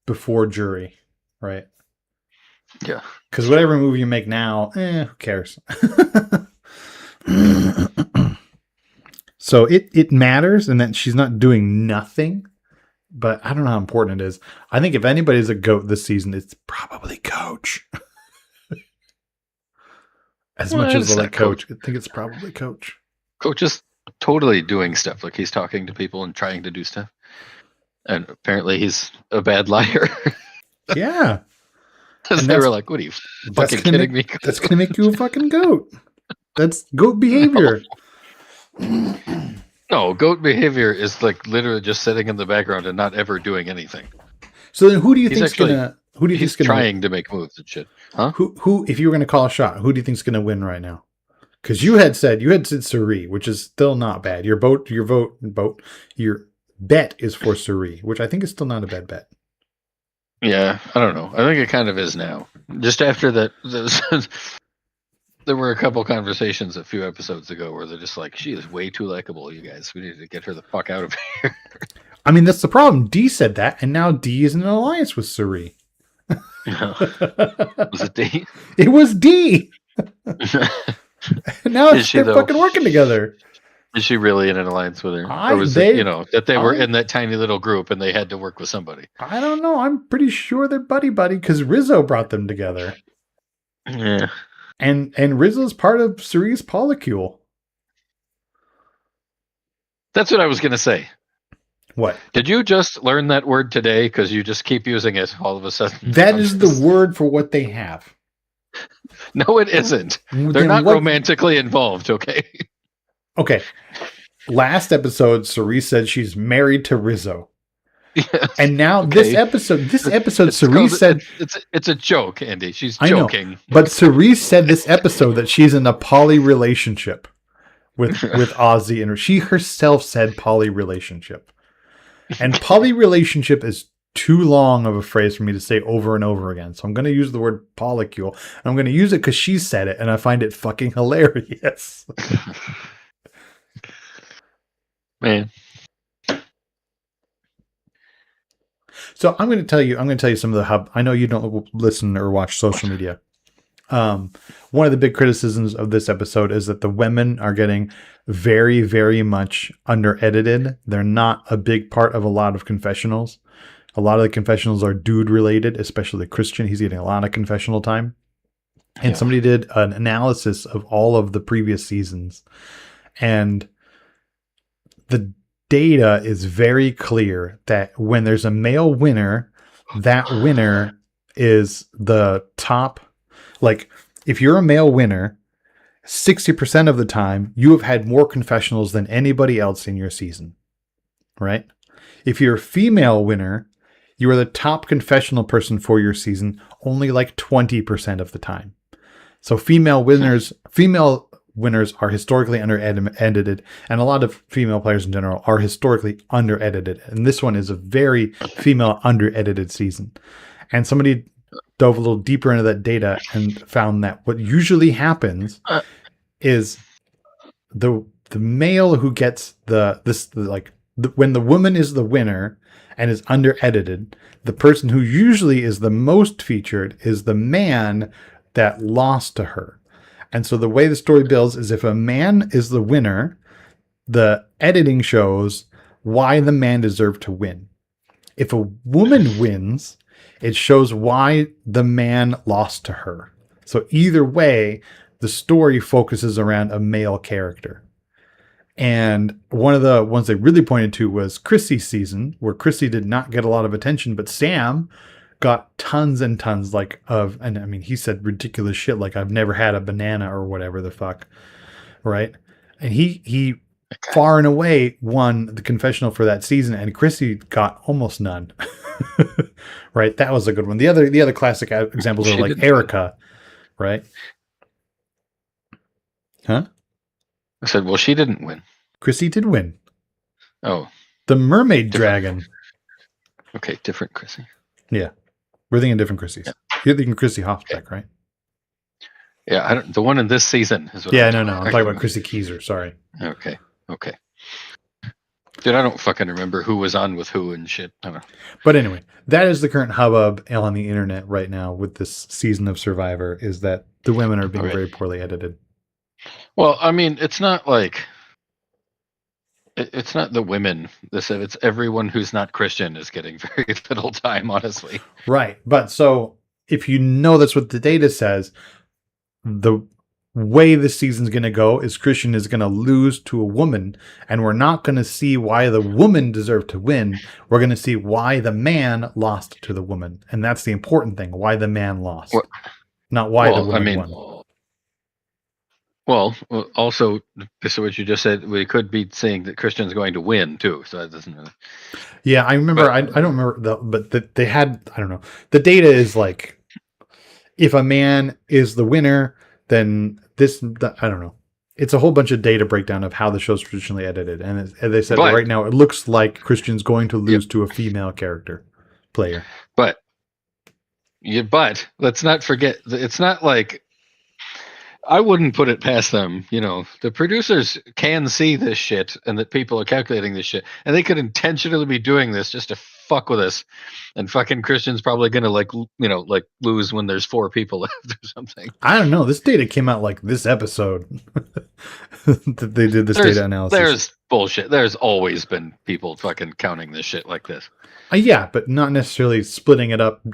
before jury, right? Yeah. Because whatever move you make now, who cares? So it matters, and that she's not doing nothing. But I don't know how important it is. I think if anybody's a GOAT this season, it's probably Coach. As much as I like Coach, I think it's probably Coach. Coach is totally doing stuff. Like, he's talking to people and trying to do stuff. And apparently he's a bad liar. Yeah. Because they were like, what are you fucking kidding me? That's going to make you a fucking GOAT. That's GOAT behavior. No, GOAT behavior is like literally just sitting in the background and not ever doing anything. So then who do you think's gonna trying to make moves and shit? Huh? Who if you were gonna call a shot, who do you think's gonna win right now? Because you had said Suri, which is still not bad. Your bet is for Suri, which I think is still not a bad bet. Yeah, I don't know. I think it kind of is now. Just after that, there were a couple conversations a few episodes ago where they're just like, she is way too likable, you guys. We need to get her the fuck out of here. I mean, that's the problem. D said that, and now D is in an alliance with Suri. Was it D? It was D. Now they're fucking working together. Is she really in an alliance with her? Or was it, that they were in that tiny little group and they had to work with somebody? I don't know. I'm pretty sure they're buddy-buddy because Rizzo brought them together. Yeah. And Rizzo's part of Suri's polycule. That's what I was gonna say. What? Did you just learn that word today? Because you just keep using it all of a sudden. That is the word for what they have. No, it isn't. They're Then not what? romantically involved. Okay. Okay. Last episode, Cerise said she's married to Rizzo. Yes. And now Okay. this episode, It's called, Cerise said, it's a joke, Andy. She's I know, joking. but Cerise said this episode that she's in a poly relationship with Ozzy, and she herself said poly relationship. And poly relationship is too long of a phrase for me to say over and over again. So I'm going to use the word polycule. And I'm going to use it because she said it, and I find it fucking hilarious. Man. So I'm going to tell you some of the hub. I know you don't listen or watch social media. One of the big criticisms of this episode is that the women are getting very, very much under edited. They're not a big part of a lot of confessionals. A lot of the confessionals are dude related, especially Christian. He's getting a lot of confessional time. And somebody did an analysis of all of the previous seasons. And the data is very clear that when there's a male winner, that winner is the top. Like, if you're a male winner, 60% of the time, you have had more confessionals than anybody else in your season, right? If you're a female winner, you are the top confessional person for your season only like 20% of the time. So female winners are historically under-edited, and a lot of female players in general are historically under-edited. And this one is a very female under-edited season. And somebody dove a little deeper into that data and found that what usually happens is the male who gets when the woman is the winner and is under-edited, the person who usually is the most featured is the man that lost to her. And so the way the story builds is if a man is the winner, the editing shows why the man deserved to win. If a woman wins, it shows why the man lost to her. So either way, the story focuses around a male character. And one of the ones they really pointed to was Chrissy's season, where Chrissy did not get a lot of attention, but Sam got tons and tons and I mean, he said ridiculous shit like I've never had a banana or whatever the fuck. Right. And he far and away won the confessional for that season, and Chrissy got almost none. Right. That was a good one. The other classic examples are like Erica. Right. Huh? I said, well, she didn't win. Chrissy did win. Oh. The mermaid dragon. Okay, different Chrissy. Yeah. We're thinking different Chrissy's. Yeah. You're thinking Chrissy Hofbeck, right? Yeah, the one in this season is what I'm talking about Chrissy Keyser, sorry. Okay. Dude, I don't fucking remember who was on with who and shit. I don't know. But anyway, that is the current hubbub on the internet right now with this season of Survivor, is that the women are being very poorly edited. Well, I mean, it's not like it's not the women. It's everyone who's not Christian is getting very little time, honestly. Right. But so if you know that's what the data says, the way this season's going to go is Christian is going to lose to a woman, and we're not going to see why the woman deserved to win. We're going to see why the man lost to the woman. And that's the important thing, why the man lost, not why the woman won. Well, also, so what you just said, we could be saying that Christian's going to win too. So that doesn't really. Yeah, I remember. I don't remember but they had. I don't know. The data is like, if a man is the winner, then I don't know. It's a whole bunch of data breakdown of how the show's traditionally edited, and as they said, right now it looks like Christian's going to lose to a female player. But let's not forget, it's not like. I wouldn't put it past them. You know, the producers can see this shit and that people are calculating this shit, and they could intentionally be doing this just to fuck with us. And fucking Christian's probably going to lose when there's 4 people left or something. I don't know. This data came out like this episode that they did this data analysis. There's bullshit. There's always been people fucking counting this shit like this. Yeah, but not necessarily splitting it up,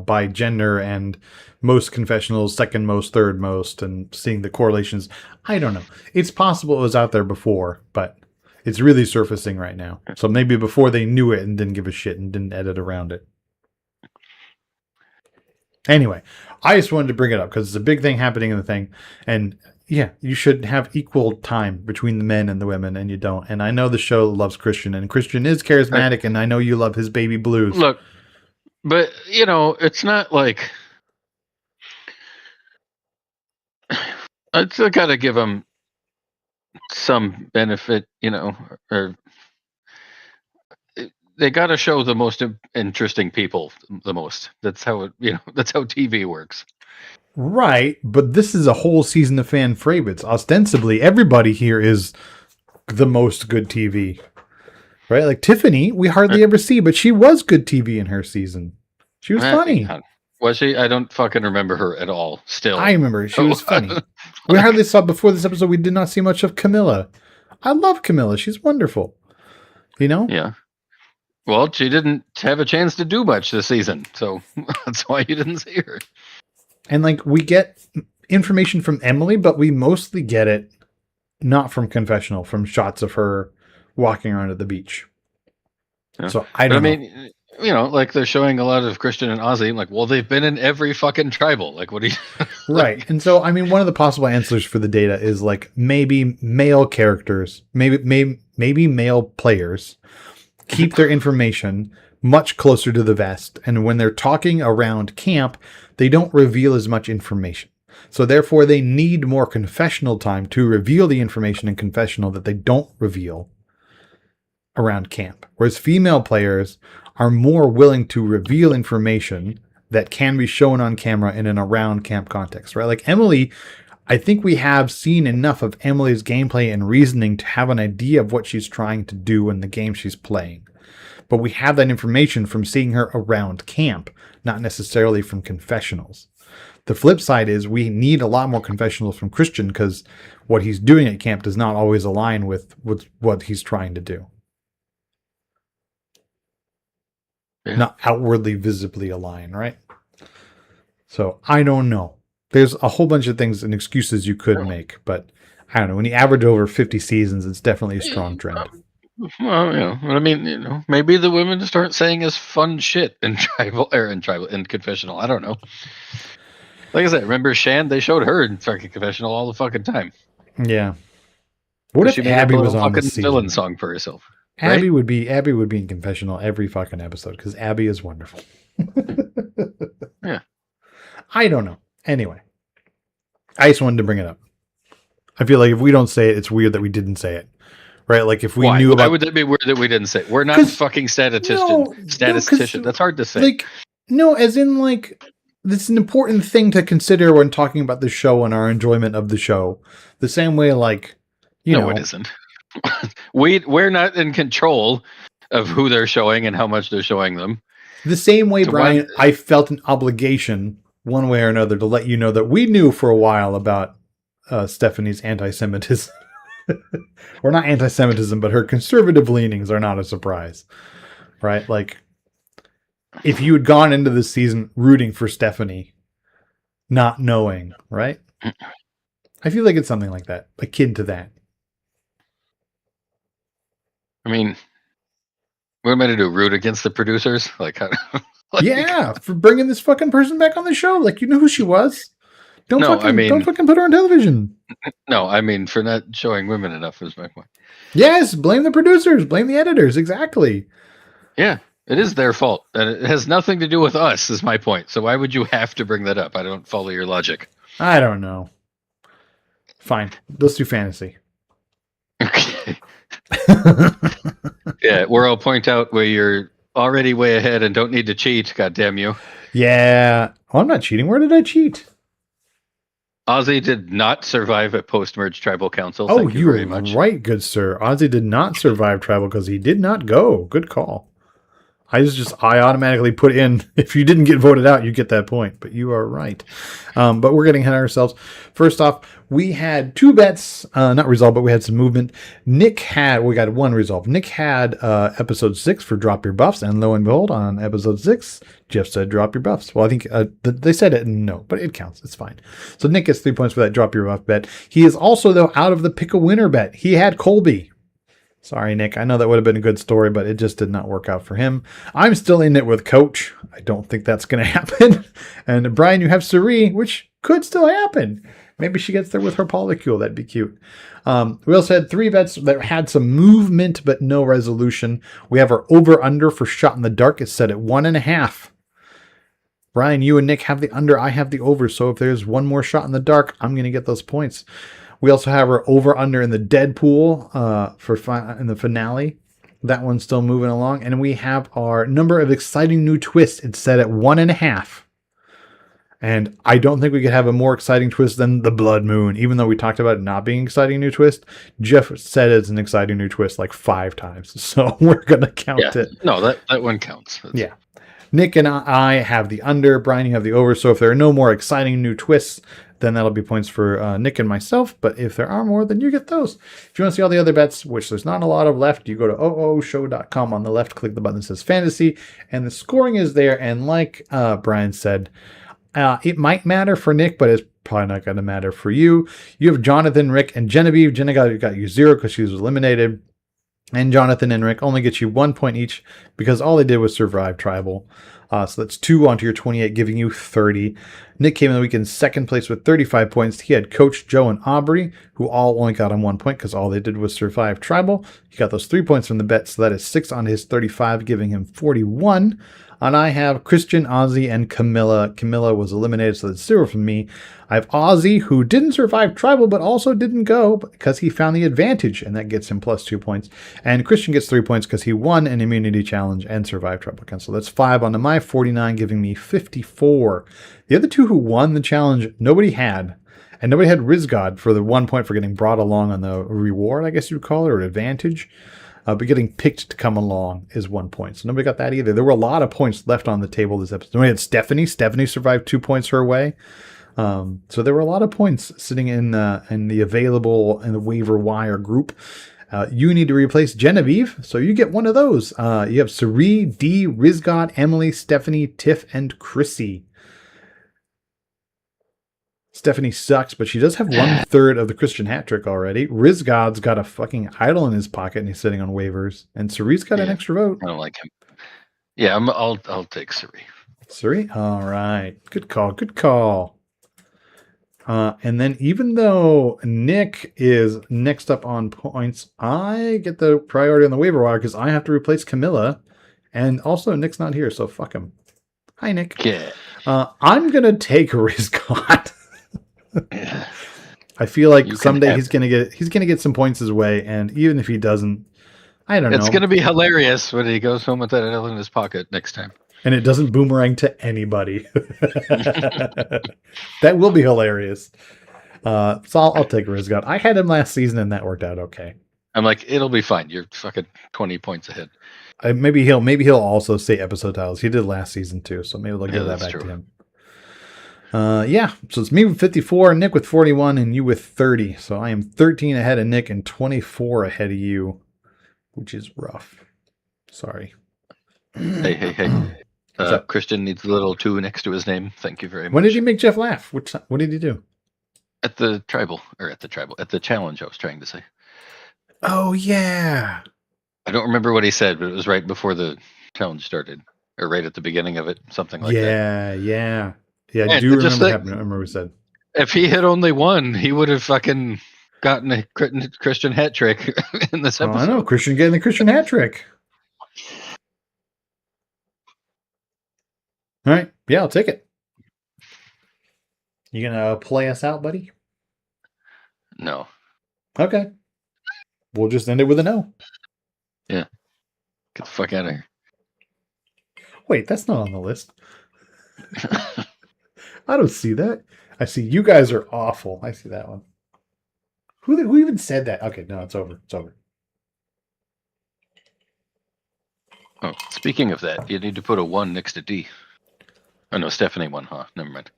by gender and most confessionals, second most, third most, and seeing the correlations. I don't know. It's possible it was out there before, but It's really surfacing right now. So maybe before they knew it and didn't give a shit and didn't edit around it. Anyway, I just wanted to bring it up because it's a big thing happening in the thing. And yeah, you should have equal time between the men and the women, and you don't. And I know the show loves Christian, and Christian is charismatic, and I know you love his baby blues. Look, but it's not like I still gotta give him some benefit, or they gotta show the most interesting people the most. That's how that's how TV works. Right, but this is a whole season of fan favorites. Ostensibly, everybody here is the most good TV. Right? Like Tiffany, we hardly ever see, but she was good TV in her season. She was funny. Was she? I don't fucking remember her at all. Still, I remember she was funny. We hardly saw before this episode. We did not see much of Camilla. I love Camilla. She's wonderful. Yeah. Well, she didn't have a chance to do much this season, so that's why you didn't see her. And we get information from Emily, but we mostly get it not from confessional, from shots of her walking around at the beach. Yeah. So I don't know. I mean, they're showing a lot of Christian and Ozzy. Like, well, they've been in every fucking tribal. Like, what do you? Right. And so, I mean, one of the possible answers for the data is maybe male characters, maybe male players keep their information much closer to the vest. And when they're talking around camp, they don't reveal as much information. So therefore, they need more confessional time to reveal the information in confessional that they don't reveal around camp. Whereas female players are more willing to reveal information that can be shown on camera in an around camp context, right? Like Emily, I think we have seen enough of Emily's gameplay and reasoning to have an idea of what she's trying to do in the game she's playing. But we have that information from seeing her around camp, not necessarily from confessionals. The flip side is we need a lot more confessionals from Christian because what he's doing at camp does not always align with what he's trying to do. Yeah. Not outwardly, visibly align, right? So I don't know. There's a whole bunch of things and excuses you could make, but I don't know. When you average over 50 seasons, it's definitely a strong trend. Well, I mean, maybe the women just aren't saying as fun shit in in confessional. I don't know. Like I said, remember Shan? They showed her in fucking confessional all the fucking time. Yeah. What if Abby was on the season? Villain song for herself. Abby would be in confessional every fucking episode because Abby is wonderful. Yeah. I don't know. Anyway, I just wanted to bring it up. I feel like if we don't say it, it's weird that we didn't say it. Right? Like if we knew about... Why would that be weird that we didn't say it? We're not fucking statistician. That's hard to say. As in this is an important thing to consider when talking about the show and our enjoyment of the show. The same way, No, it isn't. We're not in control of who they're showing and how much they're showing them. The same way, Brian, I felt an obligation one way or another to let you know that we knew for a while about Stephanie's anti-Semitism. Or not anti-Semitism, but her conservative leanings are not a surprise. Right? If you had gone into this season rooting for Stephanie, not knowing, right? I feel like it's something like that, akin to that. I mean, what am I to do? Root against the producers? Yeah, for bringing this fucking person back on the show. You know who she was. Don't fucking put her on television. No, I mean for not showing women enough is my point. Yes, blame the producers, blame the editors. Exactly. Yeah, it is their fault, and it has nothing to do with us. Is my point. So why would you have to bring that up? I don't follow your logic. I don't know. Fine, let's do fantasy. Okay. Yeah, where I'll point out where you're already way ahead and don't need to cheat. God damn you. Yeah. Oh, I'm not cheating. Where did I cheat? Ozzy did not survive at post-merge tribal council. Oh, you were right, good sir. Ozzy did not survive tribal because he did not go. Good call. I automatically put in, if you didn't get voted out, you get that point. But you are right. But we're getting ahead of ourselves. First off, we had two bets, not resolved, but we had some movement. We got one resolved. Nick had episode 6 for Drop Your Buffs. And lo and behold, on episode 6, Jeff said Drop Your Buffs. Well, I think they said it no, but it counts. It's fine. So Nick gets 3 points for that Drop Your Buff bet. He is also, though, out of the pick a winner bet. He had Colby. Sorry, Nick. I know that would have been a good story, but it just did not work out for him. I'm still in it with Coach. I don't think that's going to happen. And Brian, you have Suri, which could still happen. Maybe she gets there with her polycule. That'd be cute. We also had 3 bets that had some movement but no resolution. We have our over-under for shot in the dark. It's set at 1.5. Brian, you and Nick have the under. I have the over. So if there's one more shot in the dark, I'm going to get those points. We also have our over under in the Deadpool in the finale. That one's still moving along. And we have our number of exciting new twists. It's set at 1.5. And I don't think we could have a more exciting twist than the Blood Moon. Even though we talked about it not being an exciting new twist, Jeff said it's an exciting new twist like 5 times. So we're going to count it. No, that one counts. Yeah. Nick and I have the under. Brian, you have the over. So if there are no more exciting new twists, then that'll be points for Nick and myself. But if there are more, then you get those. If you want to see all the other bets, which there's not a lot of left, you go to Oooshow.com on the left, click the button that says fantasy, and the scoring is there. And like Brian said, it might matter for Nick, but it's probably not going to matter for you. You have Jonathan, Rick, and Genevieve. Jenna got you 0 because she was eliminated. And Jonathan and Rick only get you 1 point each because all they did was survive tribal. So that's 2 onto your 28, giving you 30. Nick came in the week in second place with 35 points. He had Coach, Joe, and Aubrey, who all only got him 1 point because all they did was survive tribal. He got those 3 points from the bet, so that is 6 on his 35, giving him 41. And I have Christian, Ozzy, and Camilla. Camilla was eliminated, so that's 0 from me. I have Ozzy, who didn't survive tribal, but also didn't go because he found the advantage, and that gets him plus 2 points. And Christian gets 3 points because he won an immunity challenge and survived tribal again. So that's 5 onto my 49, giving me 54. The other 2 who won the challenge, nobody had. And nobody had Rizgod for the 1 point for getting brought along on the reward, I guess you'd call it, or advantage. But getting picked to come along is 1 point. So nobody got that either. There were a lot of points left on the table this episode. We had Stephanie. Stephanie survived 2 points her way. So there were a lot of points sitting in the available in the waiver wire group. You need to replace Genevieve, so you get one of those. You have Sari, Dee, Rizgod, Emily, Stephanie, Tiff, and Chrissy. Stephanie sucks, but she does have 1/3 of the Christian hat trick already. Rizgod's got a fucking idol in his pocket and he's sitting on waivers. And Sari's got an extra vote. I don't like him. Yeah, I'll take Sari. Sari? All right. Good call. Good call. And then even though Nick is next up on points, I get the priority on the waiver wire because I have to replace Camilla. And also Nick's not here, so fuck him. Hi, Nick. Yeah. I'm going to take Rizgod. Yeah. I feel like someday he's gonna get some points his way, and even if he doesn't, I don't know. It's gonna be hilarious when he goes home with that idol in his pocket next time. And it doesn't boomerang to anybody. That will be hilarious. So I'll take Rizgod. I had him last season, and that worked out okay. I'm like, it'll be fine. You're fucking 20 points ahead. Maybe he'll also say episode titles. He did last season too, so maybe they'll give that back to him. Yeah, so it's me with 54, Nick with 41, and you with 30. So I am 13 ahead of Nick and 24 ahead of you, which is rough. Sorry. Hey. Christian needs a little 2 next to his name. Thank you very much. When did he make Jeff laugh? What did he do? At the challenge, I was trying to say. Oh, yeah. I don't remember what he said, but it was right before the challenge started, or right at the beginning of it, something like that. Yeah. Yeah, I do remember what happened. I remember what he said. If he had only won, he would have fucking gotten a Christian hat trick in this episode. I know, Christian getting the Christian hat trick. All right. Yeah, I'll take it. You gonna play us out, buddy? No. Okay. We'll just end it with a no. Yeah. Get the fuck out of here. Wait, that's not on the list. I don't see that. I see you guys are awful. I see that one. Who even said that? Okay, no, it's over. It's over. Oh, speaking of that, you need to put a 1 next to D. Oh no, Stephanie won, huh? Never mind.